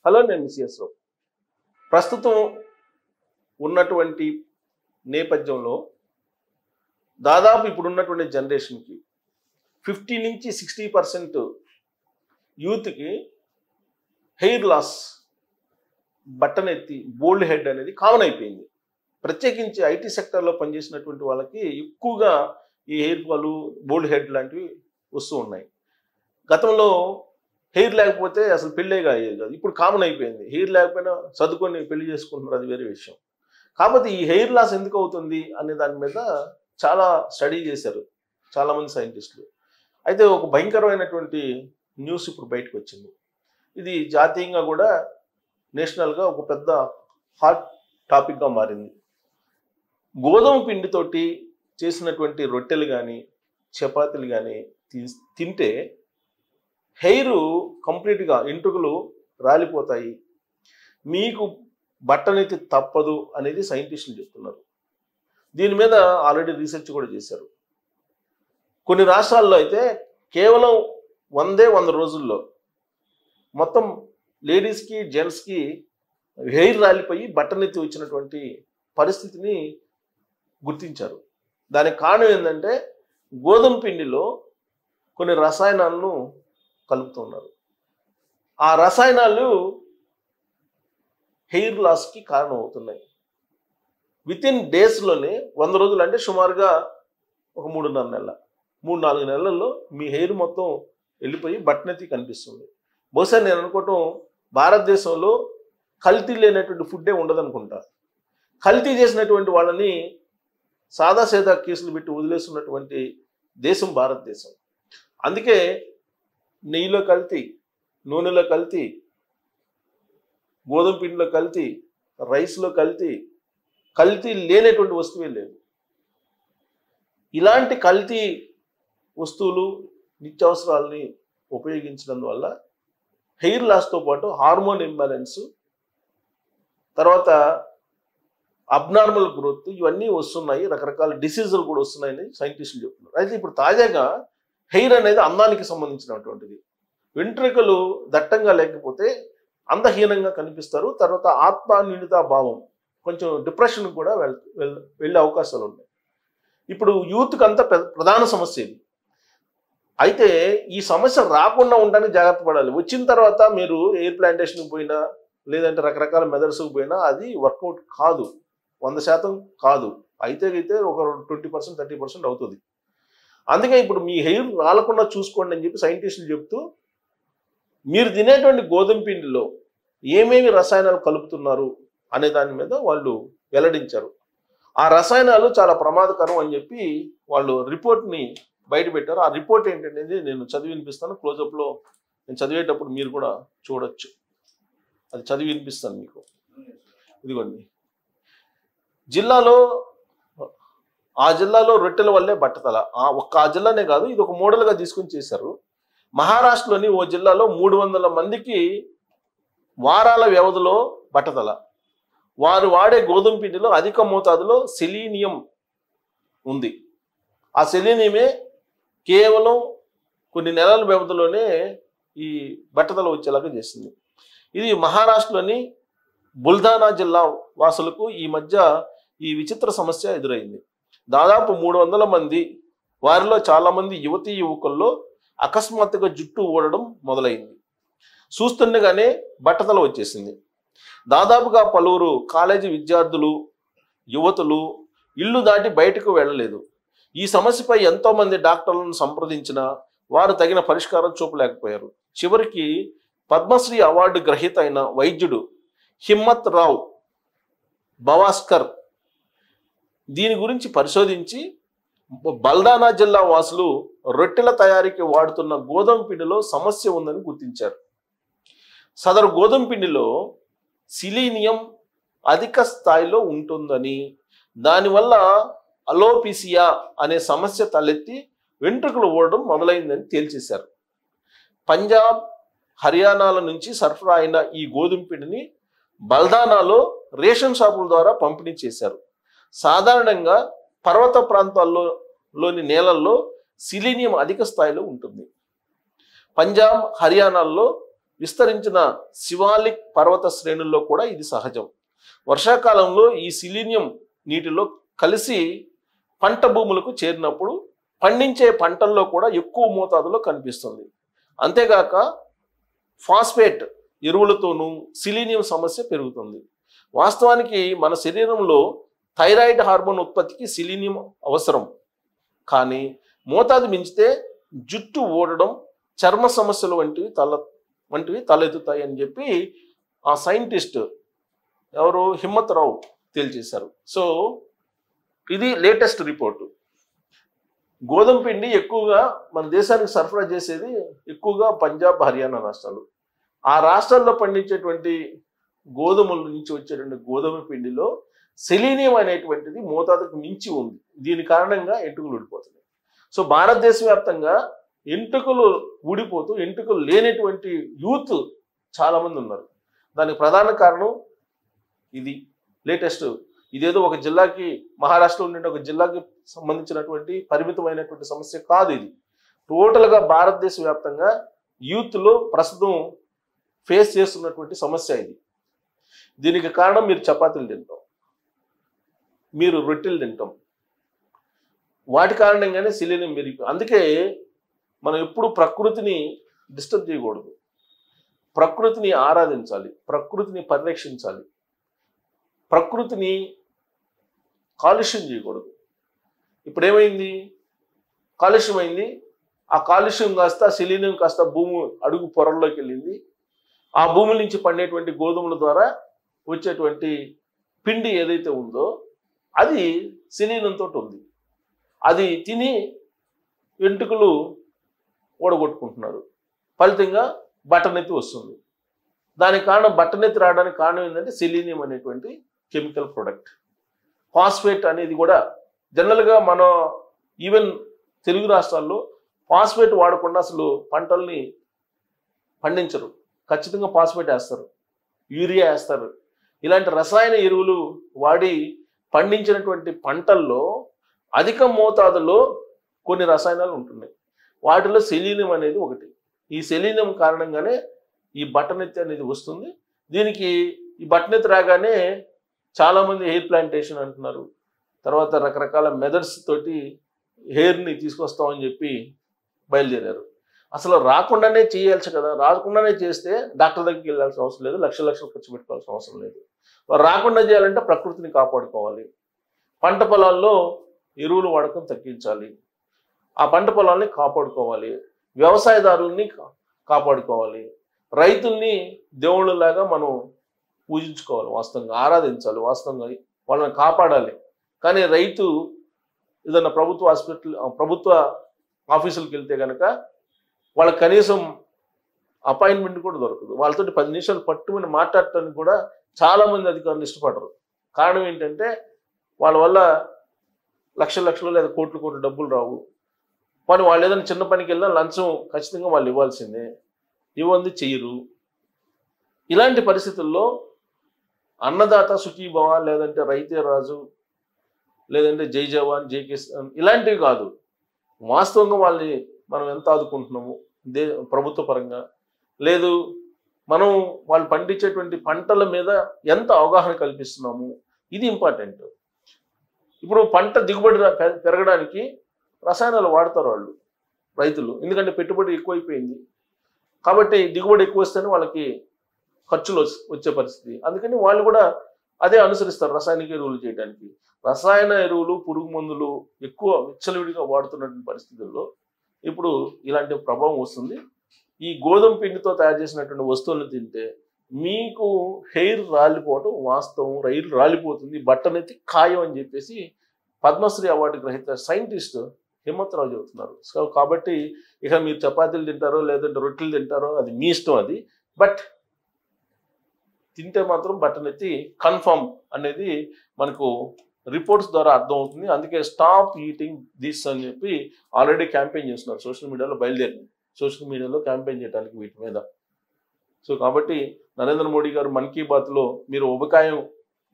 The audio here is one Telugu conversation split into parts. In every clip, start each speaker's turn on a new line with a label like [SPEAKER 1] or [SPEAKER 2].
[SPEAKER 1] హలో, నేను మిస్ఎస్ రావు. ప్రస్తుతం ఉన్నటువంటి నేపథ్యంలో దాదాపు ఇప్పుడున్నటువంటి జనరేషన్కి 50 నుంచి 60% యూత్కి హెయిర్ లాస్, బట్టనెత్తి, బోల్డ్ హెడ్ అనేది కామన్ అయిపోయింది. ప్రత్యేకించి ఐటీ సెక్టర్లో పనిచేసినటువంటి వాళ్ళకి ఎక్కువగా ఈ హెయిర్ ఫాలు, బోల్డ్ హెడ్ లాంటివి వస్తూ ఉన్నాయి. గతంలో హెయిర్ లేకపోతే అసలు పెళ్ళే కాదు. ఇప్పుడు కామన్ అయిపోయింది. హెయిర్ లేకపోయినా చదువుకొని పెళ్లి చేసుకుంటున్నారు, అది వేరే విషయం. కాకపోతే ఈ హెయిర్ లాస్ ఎందుకు అవుతుంది అనే దాని మీద చాలా స్టడీ చేశారు చాలామంది సైంటిస్టులు. అయితే ఒక భయంకరమైనటువంటి న్యూస్ ఇప్పుడు బయటకు వచ్చింది. ఇది జాతీయంగా కూడా, నేషనల్గా ఒక పెద్ద హాట్ టాపిక్గా మారింది. గోధుమ పిండితోటి చేసినటువంటి రొట్టెలు కానీ, చపాతీలు కానీ తింటే హెయిర్ కంప్లీట్గా ఎంట్రుకలు రాలిపోతాయి, మీకు బట్టనైతే తప్పదు అనేది సైంటిస్టులు చెప్తున్నారు. దీని మీద ఆల్రెడీ రీసెర్చ్ కూడా చేశారు. కొన్ని రాష్ట్రాల్లో అయితే కేవలం 100 రోజుల్లో మొత్తం లేడీస్కి, జెంట్స్కి హెయిర్ రాలిపోయి బట్టనెత్తి వచ్చినటువంటి పరిస్థితిని గుర్తించారు. దానికి కారణం ఏంటంటే గోధుమ పిండిలో కొన్ని రసాయనాలను కలుపుతున్నారు. ఆ రసాయనాలు హెయిర్ లాస్కి కారణం అవుతున్నాయి. వితిన్ డేస్లోనే 100 రోజులు అంటే సుమారుగా ఒక 3-4 నెలల్లో మీ హెయిర్ మొత్తం వెళ్ళిపోయి బట్టనెత్తి కనిపిస్తుంది. బహుశా నేను అనుకోవటం భారతదేశంలో కల్తీ లేనటువంటి ఫుడ్డే ఉండదనుకుంటా. కల్తీ చేసినటువంటి వాళ్ళని సాదాసీదా కేసులు పెట్టి వదిలేస్తున్నటువంటి దేశం భారతదేశం. అందుకే నెయ్యిలో కల్తీ, నూనెలో కల్తీ, గోధుమ పిండిలో కల్తీ, రైస్లో కల్తీ, కల్తీ లేనటువంటి వస్తువే లేదు. ఇలాంటి కల్తీ వస్తువులు, నిత్యావసరాలని ఉపయోగించడం వల్ల హెయిర్ లాస్తో పాటు హార్మోన్ ఇంబ్యాలెన్స్, తర్వాత అబ్నార్మల్ గ్రోత్, ఇవన్నీ వస్తున్నాయి. రకరకాల డిసీజులు కూడా వస్తున్నాయని సైంటిస్టులు చెప్తున్నారు. అయితే ఇప్పుడు తాజాగా హెయిర్ అనేది అందానికి సంబంధించినటువంటిది. వెంట్రుకలు దట్టంగా లేకపోతే అందహీనంగా కనిపిస్తారు. తర్వాత ఆత్మన్యూనతా భావం, కొంచెం డిప్రెషన్ కూడా వెళ్ళే అవకాశాలు ఉన్నాయి. ఇప్పుడు యూత్కి అంతా ప్రధాన సమస్య ఇది. అయితే ఈ సమస్య రాకుండా ఉండడానికి జాగ్రత్త పడాలి. వచ్చిన తర్వాత మీరు హెయిర్ ప్లాంటేషన్కి పోయినా, లేదంటే రకరకాల మెథడ్స్కి పోయినా అది వర్కౌట్ కాదు, 100% కాదు. అయితే ఒక 20%, 30% అవుతుంది. అందుకే ఇప్పుడు మీ హెయిర్ రాలకుండా చూసుకోండి అని చెప్పి సైంటిస్టులు చెప్తూ, మీరు తినేటువంటి గోధుమ పిండిలో ఏమేమి రసాయనాలు కలుపుతున్నారు అనే దాని మీద వాళ్ళు వెల్లడించారు. ఆ రసాయనాలు చాలా ప్రమాదకరం అని చెప్పి వాళ్ళు రిపోర్ట్ని బయటపెట్టారు. ఆ రిపోర్ట్ ఏంటనేది నేను చదివి వినిపిస్తాను. క్లోజప్లో నేను చదివేటప్పుడు మీరు కూడా చూడొచ్చు. అది చదివి వినిపిస్తాను మీకు. ఇదిగోండి, ఆ జిల్లాలో రొట్టెల వల్లే బట్టతల. ఆ జిల్లానే కాదు, ఇది ఒక మోడల్గా తీసుకొని చేశారు. మహారాష్ట్రలోని ఓ జిల్లాలో 300 మందికి వారాల వ్యవధిలో బట్టతల. వారు వాడే గోధుమ పిండిలో అధిక మోతాదులో సెలీనియం ఉంది. ఆ సెలీనియమే కేవలం కొన్ని నెలల వ్యవధిలోనే ఈ బట్టతల వచ్చేలాగా చేసింది. ఇది మహారాష్ట్రలోని బుల్ధానా జిల్లా వాసులకు ఈ మధ్య ఈ విచిత్ర సమస్య ఎదురైంది. దాదాపు 300 మంది, వారిలో చాలామంది యువతీ యువకుల్లో అకస్మాత్తుగా జుట్టు ఊడడం మొదలైంది. చూస్తుండగానే బట్టతల వచ్చేసింది. దాదాపుగా పలువురు కాలేజీ విద్యార్థులు, యువతులు ఇల్లు దాటి బయటకు వెళ్ళలేదు. ఈ సమస్యపై ఎంతోమంది డాక్టర్లను సంప్రదించినా వారు తగిన పరిష్కారం చూపలేకపోయారు. చివరికి పద్మశ్రీ అవార్డు గ్రహీత అయిన వైద్యుడు హిమ్మత్ రావ్ బవాస్కర్ దీని గురించి పరిశోధించి బల్దానా జిల్లా వాసులు రొట్టెల తయారీకి వాడుతున్న గోధుమ పిండిలో సమస్య ఉందని గుర్తించారు. సదరు గోధుమ పిండిలో సిలీనియం అధిక స్థాయిలో ఉంటుందని, దానివల్ల అలోపిసియా అనే సమస్య తలెత్తి వెంట్రుకలు ఊడడం మొదలైందని తేల్చేశారు. పంజాబ్, హర్యానాల నుంచి సరఫరా అయిన ఈ గోధుమ పిండిని బల్దానాలో రేషన్ షాపుల ద్వారా పంపిణీ చేశారు. సాధారణంగా పర్వత ప్రాంతాల్లోని నేలల్లో సిలీనియం అధిక స్థాయిలో ఉంటుంది. పంజాబ్, హర్యానాల్లో విస్తరించిన శివాలిక్ పర్వత శ్రేణుల్లో కూడా ఇది సహజం. వర్షాకాలంలో ఈ సిలీనియం నీటిలో కలిసి పంట భూములకు చేరినప్పుడు పండించే పంటల్లో కూడా ఎక్కువ మోతాదులో కనిపిస్తుంది. అంతేగాక ఫాస్ఫేట్ ఎరువులతోనూ సిలీనియం సమస్య పెరుగుతుంది. వాస్తవానికి మన శరీరంలో థైరాయిడ్ హార్మోన్ ఉత్పత్తికి సిలీనియం అవసరం. కానీ మోతాదు మించితే జుట్టు ఊడడం, చర్మ సమస్యలు వంటివి తలెత్తుతాయి అని చెప్పి ఆ సైంటిస్ట్ ఎవరు హిమ్మత్ రావు తేల్చేశారు. సో ఇది లేటెస్ట్ రిపోర్టు. గోధుమ పిండి ఎక్కువగా మన దేశానికి సరఫరా చేసేది ఎక్కువగా పంజాబ్, హర్యానా రాష్ట్రాలు. ఆ రాష్ట్రాల్లో పండించేటువంటి గోధుమల నుంచి వచ్చేటువంటి గోధుమ పిండిలో సెలీనియం అనేటువంటిది మోతాదుకు మించి ఉంది. దీని కారణంగా ఎంటుకలు ఊడిపోతున్నాయి. సో భారతదేశ వ్యాప్తంగా ఎంటుకలు ఊడిపోతూ ఎంటుకలు లేనటువంటి యూత్ చాలామంది ఉన్నారు. దానికి ప్రధాన కారణం ఇది లేటెస్ట్. ఇదేదో ఒక జిల్లాకి, మహారాష్ట్రలో ఉండే ఒక జిల్లాకి సంబంధించినటువంటి పరిమితమైనటువంటి సమస్య కాదు. ఇది టోటల్గా భారతదేశ వ్యాప్తంగా యూత్లో ప్రస్తుతం ఫేస్ చేస్తున్నటువంటి సమస్య ఇది. దీనికి కారణం మీరు చపాతీలు తింటాం, మీరు రొట్టెలు తింటాం, వాటి కారణంగానే సెలీనియం పెరిగిపోయి. అందుకే మనం ఎప్పుడు ప్రకృతిని డిస్టర్బ్ చేయకూడదు, ప్రకృతిని ఆరాధించాలి, ప్రకృతిని పరిరక్షించాలి, ప్రకృతిని కాలుష్యం చేయకూడదు. ఇప్పుడు ఏమైంది? కాలుష్యం అయింది. ఆ కాలుష్యం కాస్త సెలీనియం కాస్త భూమి అడుగు పొరల్లోకి వెళ్ళింది. ఆ భూముల నుంచి పండేటువంటి గోధుమల ద్వారా వచ్చేటువంటి పిండి ఏదైతే ఉందో అది సెలీనియంతో ఉంది. అది తిని వెంట్రుకలు ఓడగొట్టుకుంటున్నారు. ఫలితంగా బట్టనెత్తి వస్తుంది. దానికి కారణం, బట్టనెత్తి రావడానికి కారణం ఏంటంటే సెలీనియం అనేటువంటి కెమికల్ ప్రొడక్ట్. ఫాస్ఫేట్ అనేది కూడా జనరల్గా మన ఈవెన్ తెలుగు రాష్ట్రాల్లో ఫాస్ఫేట్ వాడకుండా అసలు పంటల్ని పండించరు. ఖచ్చితంగా ఫాస్ఫేట్ వేస్తారు, యూరియా వేస్తారు. ఇలాంటి రసాయన ఎరువులు వాడి పండించినటువంటి పంటల్లో అధిక మోతాదులో కొన్ని రసాయనాలు ఉంటున్నాయి. వాటిలో సెలీనియం అనేది ఒకటి. ఈ సెలీనియం కారణంగానే ఈ బట్టనెత్తి అనేది వస్తుంది. దీనికి ఈ బట్టనెత్తి రాగానే చాలామంది హెయిర్ ప్లాంటేషన్ అంటున్నారు. తర్వాత రకరకాల మెథడ్స్ తోటి హెయిర్ని తీసుకొస్తామని చెప్పి బయలుదేరారు. అసలు రాకుండానే చేయాల్సి కదా, రాకుండానే చేస్తే డాక్టర్ దగ్గరికి వెళ్ళాల్సిన అవసరం లేదు, లక్షలు ఖర్చు పెట్టుకోవాల్సిన అవసరం లేదు. రాకుండా చేయాలంటే ప్రకృతిని కాపాడుకోవాలి, పంట పొలాల్లో ఎరువులు వాడకం తగ్గించాలి, ఆ పంట పొలాల్ని కాపాడుకోవాలి, వ్యవసాయదారుల్ని కాపాడుకోవాలి, రైతుల్ని దేవుళ్ళలాగా మనం పూజించుకోవాలి, వాస్తవంగా ఆరాధించాలి, వాస్తవంగా వాళ్ళని కాపాడాలి. కానీ రైతు ఏదన్నా ప్రభుత్వ ఆఫీసులకు వెళ్తే కనుక వాళ్ళకి కనీసం అపాయింట్మెంట్ కూడా దొరకదు. వాళ్ళతో 10 నిమిషాలు పట్టుమని మాట్లాడటానికి కూడా చాలామంది అధికారులు ఇష్టపడరు. కారణం ఏంటంటే వాళ్ళ వల్ల లక్షలు లేదా కోట్లు డబ్బులు రావు. కానీ వాళ్ళు ఏదైనా చిన్న పనికి వెళ్ళినా లంచం ఖచ్చితంగా వాళ్ళు ఇవ్వాల్సిందే, ఇవ్వంది చెయ్యరు. ఇలాంటి పరిస్థితుల్లో అన్నదాత సుఖీభవ, లేదంటే రైతే రాజు, లేదంటే జై జవాన్ జై కిసాన్ ఇలాంటివి కాదు. వాస్తవంగా వాళ్ళని మనం ఎంత ఆదుకుంటున్నాము ప్రభుత్వ పరంగా, లేదు మనం వాళ్ళు పండించేటువంటి పంటల మీద ఎంత అవగాహన కల్పిస్తున్నాము, ఇది ఇంపార్టెంట్. ఇప్పుడు పంట దిగుబడి పెరగడానికి రసాయనాలు వాడతారు వాళ్ళు రైతులు, ఎందుకంటే పెట్టుబడి ఎక్కువైపోయింది కాబట్టి దిగుబడి ఎక్కువ వస్తేనే వాళ్ళకి ఖర్చులు వచ్చే పరిస్థితి. అందుకని వాళ్ళు కూడా అదే అనుసరిస్తారు రసాయనిక ఎరువులు చేయడానికి. రసాయన ఎరువులు, పురుగు మందులు ఎక్కువ విచ్చలవిడిగా వాడుతున్నటువంటి పరిస్థితుల్లో ఇప్పుడు ఇలాంటి ప్రభావం వస్తుంది. ఈ గోధుమ పిండితో తయారు చేసినటువంటి వస్తువులను తింటే మీకు హెయిర్ రాలిపోవటం వాస్తవం, హెయిర్ రాలిపోతుంది, బట్టనెత్తి ఖాయం అని చెప్పేసి పద్మశ్రీ అవార్డు గ్రహీత సైంటిస్ట్ హిమ్మత్ రావు చెబుతున్నారు. సో కాబట్టి ఇక మీరు చపాతీలు తింటారో లేదంటే రొట్టెలు తింటారో అది మీ ఇష్టం. అది బట్ తింటే మాత్రం బట్టనెత్తి కన్ఫర్మ్ అనేది మనకు రిపోర్ట్స్ ద్వారా అర్థమవుతుంది. అందుకే స్టాప్ ఈటింగ్ దిస్ అని చెప్పి ఆల్రెడీ క్యాంపెయిన్ చేస్తున్నారు. సోషల్ మీడియాలో బయలుదేరింది, సోషల్ మీడియాలో క్యాంపెయిన్ చేయడానికి వీటి మీద. సో కాబట్టి నరేంద్ర మోడీ గారు మన్ కీ బాత్లో మీరు ఉబకాయం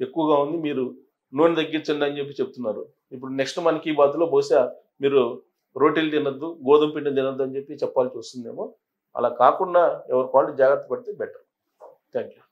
[SPEAKER 1] ఎక్కువగా ఉంది, మీరు నూనె తగ్గించండి అని చెప్పి చెప్తున్నారు. ఇప్పుడు నెక్స్ట్ మన్ కీ బాత్లో బహుశా మీరు రోటీలు తినద్దు, గోధుమ పిండి తినద్దు అని చెప్పి చెప్పాల్సి వస్తుందేమో. అలా కాకుండా ఎవరి వాళ్ళు జాగ్రత్త పడితే బెటర్. Thank you.